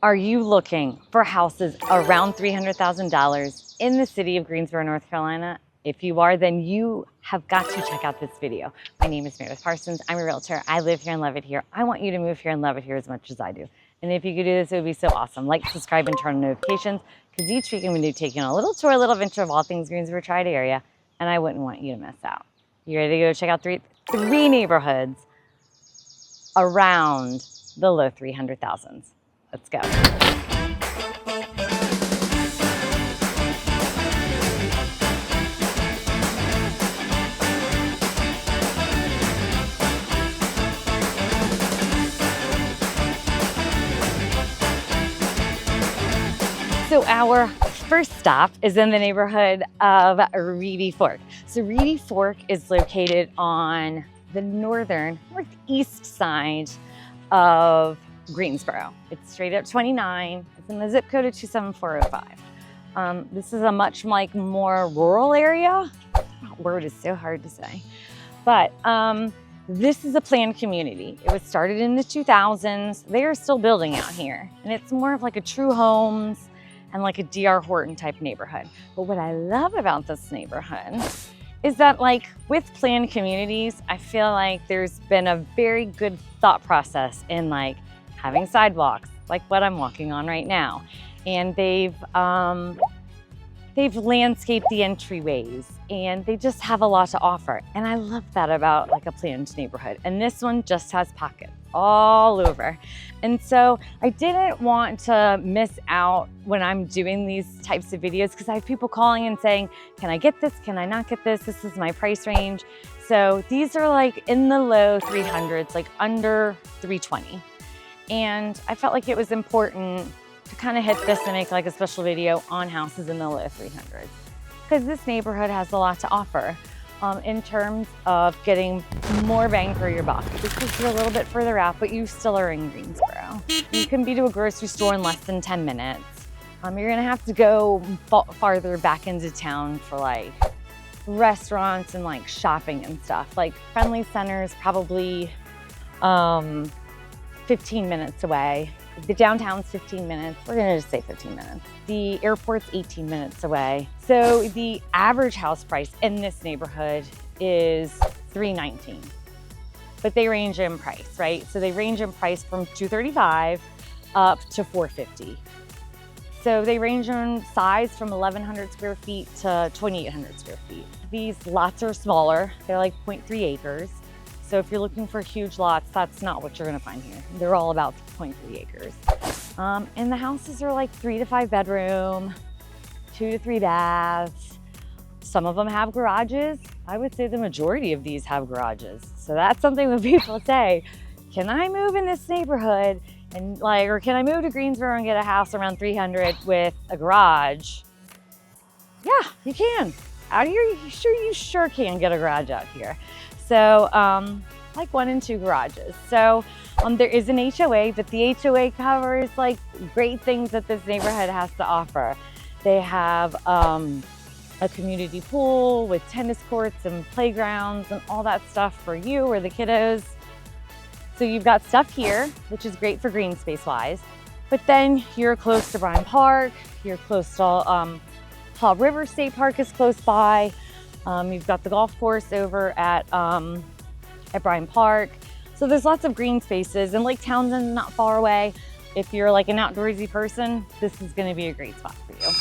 Are you looking for houses around $300,000 in the city of Greensboro, North Carolina? If you are, then you have got to check out this video. My name is Meredith Parsons. I'm a realtor. I live here and love it here. I want you to move here and love it here as much as I do. And if you could do this, it would be so awesome. Like, subscribe, and turn on notifications, because each week I'm going to be taking a little tour, a little venture of all things Greensboro tri-area, and I wouldn't want you to miss out. You ready to go check out three neighborhoods around the low 300,000s? Let's go. So our first stop is in the neighborhood of Reedy Fork. So Reedy Fork is located on the northeast side of Greensboro. It's straight up 29. It's in the zip code of 27405. This is a much more rural area. That word is so hard to say. But this is a planned community. It was started in the 2000s. They are still building out here. And it's more of like a True Homes and like a D.R. Horton type neighborhood. But what I love about this neighborhood is that, like with planned communities, I feel like there's been a very good thought process in like having sidewalks, like what I'm walking on right now. And they've landscaped the entryways, and they just have a lot to offer. And I love that about like a planned neighborhood. And this one just has pockets all over. And so I didn't want to miss out when I'm doing these types of videos, because I have people calling and saying, can I get this? Can I not get this? This is my price range. So these are like in the low 300s, like under 320. And I felt like it was important to kind of hit this and make like a special video on houses in the low 300s, because this neighborhood has a lot to offer in terms of getting more bang for your buck, because you're a little bit further out, but you still are in Greensboro. You can be to a grocery store in less than 10 minutes. You're gonna have to go farther back into town for like restaurants and like shopping and stuff. Like Friendly Center's probably 15 minutes away. The downtown's 15 minutes. We're gonna just say 15 minutes. The airport's 18 minutes away. So the average house price in this neighborhood is $319. But they range in price, right? So they range in price from $235 up to $450. So they range in size from 1,100 square feet to 2,800 square feet. These lots are smaller. They're like 0.3 acres. So if you're looking for huge lots, that's not what you're gonna find here. They're all about 0.3 acres. And the houses are like 3 to 5 bedroom, 2 to 3 baths. Some of them have garages. I would say the majority of these have garages. So that's something that people say, can I move in this neighborhood? And like, or can I move to Greensboro and get a house around 300 with a garage? Yeah, you can. Out here, you sure can get a garage out here. So like 1 and 2 garages. So there is an HOA, but the HOA covers like great things that this neighborhood has to offer. They have a community pool with tennis courts and playgrounds and all that stuff for you or the kiddos. So you've got stuff here, which is great for green space wise, but then you're close to Bryan Park, you're close to Haw River State Park is close by. You've got the golf course over at Bryan Park. So there's lots of green spaces, and Lake Townsend's not far away. If you're like an outdoorsy person, this is gonna be a great spot for you.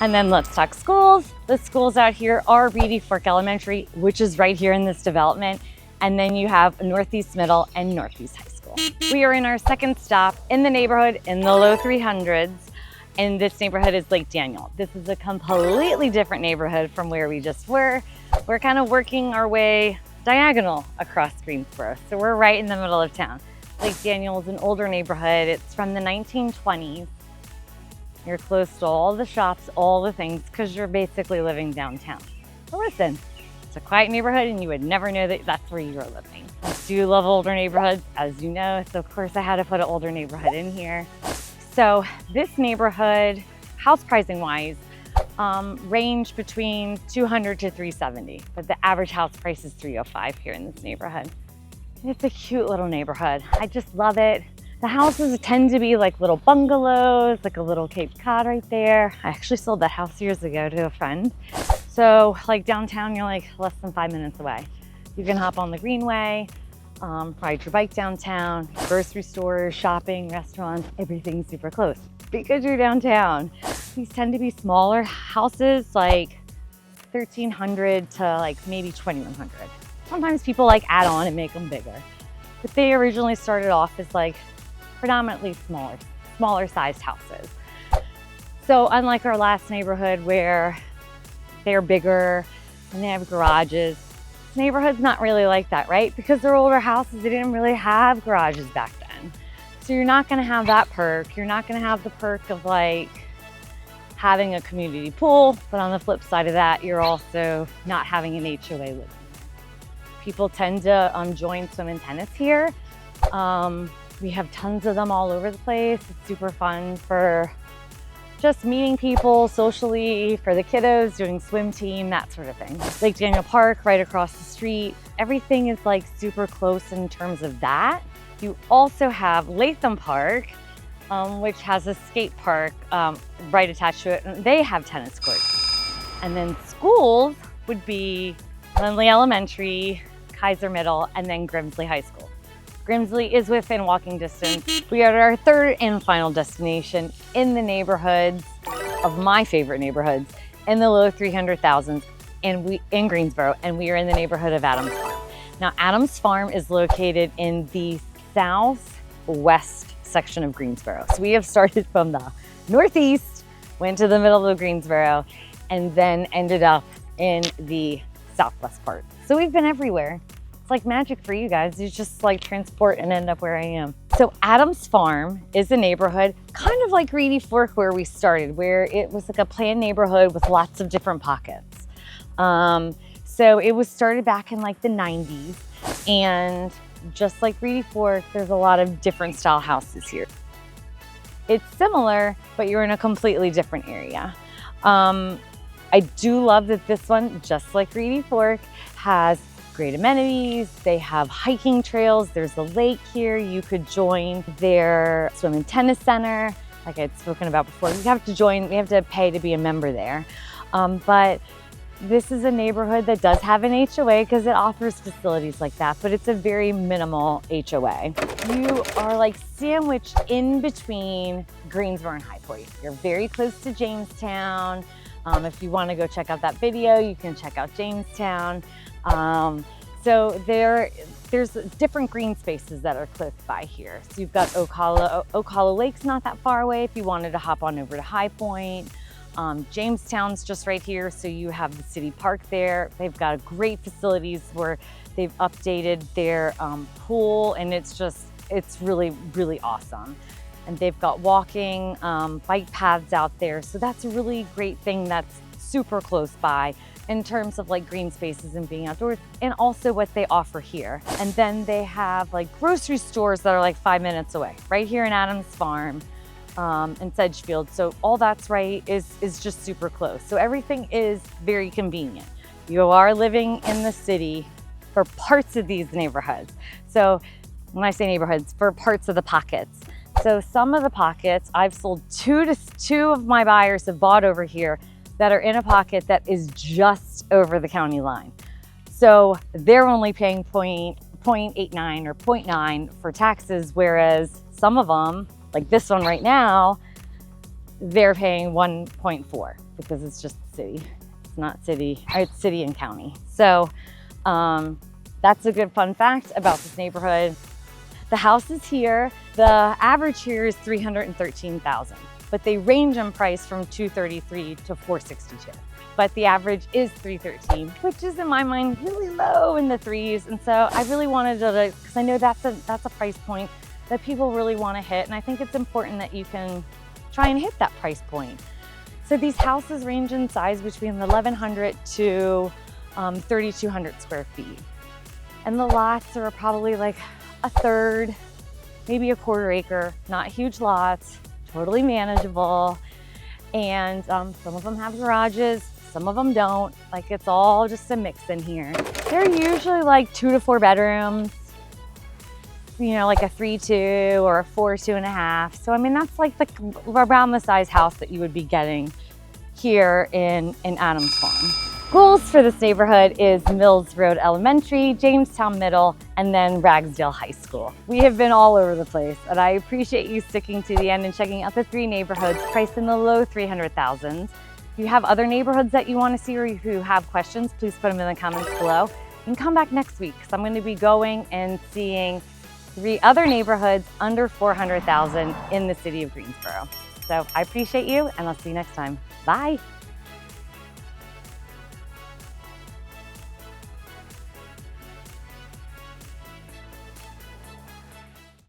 And then let's talk schools. The schools out here are Reedy Fork Elementary, which is right here in this development. And then you have Northeast Middle and Northeast High School. We are in our second stop in the neighborhood in the low 300s. And this neighborhood is Lake Daniel. This is a completely different neighborhood from where we just were. We're kind of working our way diagonal across Greensboro. So we're right in the middle of town. Lake Daniel is an older neighborhood. It's from the 1920s. You're close to all the shops, all the things, because you're basically living downtown. But listen, it's a quiet neighborhood, and you would never know that that's where you were living. I do love older neighborhoods, as you know, so of course I had to put an older neighborhood in here. So this neighborhood, house pricing wise, range between 200 to 370, but the average house price is 305 here in this neighborhood. It's a cute little neighborhood. I just love it. The houses tend to be like little bungalows, like a little Cape Cod right there. I actually sold that house years ago to a friend. So like downtown, you're like less than 5 minutes away. You can hop on the Greenway, ride your bike downtown, grocery stores, shopping, restaurants, everything's super close because you're downtown. These tend to be smaller houses, like 1,300 to like maybe 2,100. Sometimes people like add on and make them bigger, but they originally started off as like predominantly smaller sized houses. So unlike our last neighborhood where they're bigger and they have garages, this neighborhood's not really like that, right? Because they're older houses, they didn't really have garages back then. So you're not gonna have that perk. You're not gonna have the perk of like having a community pool, but on the flip side of that, you're also not having an HOA living. People tend to join swim and tennis here. We have tons of them all over the place. It's super fun for just meeting people socially, for the kiddos, doing swim team, that sort of thing. Lake Daniel Park right across the street. Everything is like super close in terms of that. You also have Latham Park, which has a skate park right attached to it, and they have tennis courts. And then schools would be Lindley Elementary, Kaiser Middle, and then Grimsley High School. Grimsley is within walking distance. We are at our third and final destination in the neighborhoods of my favorite neighborhoods in the low 300,000s in Greensboro, and we are in the neighborhood of Adams Farm. Now, Adams Farm is located in the southwest section of Greensboro. So we have started from the northeast, went to the middle of Greensboro, and then ended up in the southwest part. So we've been everywhere. It's like magic for you guys. You just like transport and end up where I am. So Adams Farm is a neighborhood kind of like Reedy Fork where we started, where it was like a planned neighborhood with lots of different pockets. So it was started back in like the 90s, and just like Reedy Fork, there's a lot of different style houses here. It's similar, but you're in a completely different area. I do love that this one, just like Reedy Fork, has great amenities. They have hiking trails. There's a lake here. You could join their swim and tennis center. Like I'd spoken about before, we have to pay to be a member there. But this is a neighborhood that does have an HOA because it offers facilities like that, but it's a very minimal HOA. You are like sandwiched in between Greensboro and High Point. You're very close to Jamestown. If you want to go check out that video, you can check out Jamestown. So there's different green spaces that are close by here. So you've got Oak Hollow Lake's not that far away if you wanted to hop on over to High Point. Jamestown's just right here, so you have the city park there. They've got great facilities where they've updated their pool, and it's really, really awesome. And they've got walking, bike paths out there. So that's a really great thing that's super close by in terms of like green spaces and being outdoors, and also what they offer here. And then they have like grocery stores that are like 5 minutes away, right here in Adams Farm and Sedgefield. So all that's right is just super close. So everything is very convenient. You are living in the city for parts of these neighborhoods. So when I say neighborhoods, for parts of the pockets. So some of the pockets, I've sold two of my buyers have bought over here that are in a pocket that is just over the county line. So they're only paying 0.89 or 0.9 for taxes, whereas some of them, like this one right now, they're paying 1.4 because it's just city. It's not city, it's city and county. So that's a good fun fact about this neighborhood. The houses here, the average here is $313,000, but they range in price from $233,000 to $462,000. But the average is $313,000, which is in my mind really low in the threes. And so I really wanted to, because I know that's a price point that people really want to hit, and I think it's important that you can try and hit that price point. So these houses range in size between 1,100 to 3,200 square feet, and the lots are probably like a third, maybe a quarter acre, not huge lots, totally manageable. And some of them have garages, some of them don't. Like it's all just a mix in here. They're usually like 2 to 4 bedrooms, like a 3.2 or a 4.5. So I mean, that's like around the size house that you would be getting here in Adams Farm. Schools for this neighborhood is Mills Road Elementary, Jamestown Middle, and then Ragsdale High School. We have been all over the place, and I appreciate you sticking to the end and checking out the 3 neighborhoods priced in the low 300,000s. If you have other neighborhoods that you want to see or if you have questions, please put them in the comments below. And come back next week because I'm going to be going and seeing 3 other neighborhoods under 400,000 in the city of Greensboro. So I appreciate you, and I'll see you next time. Bye.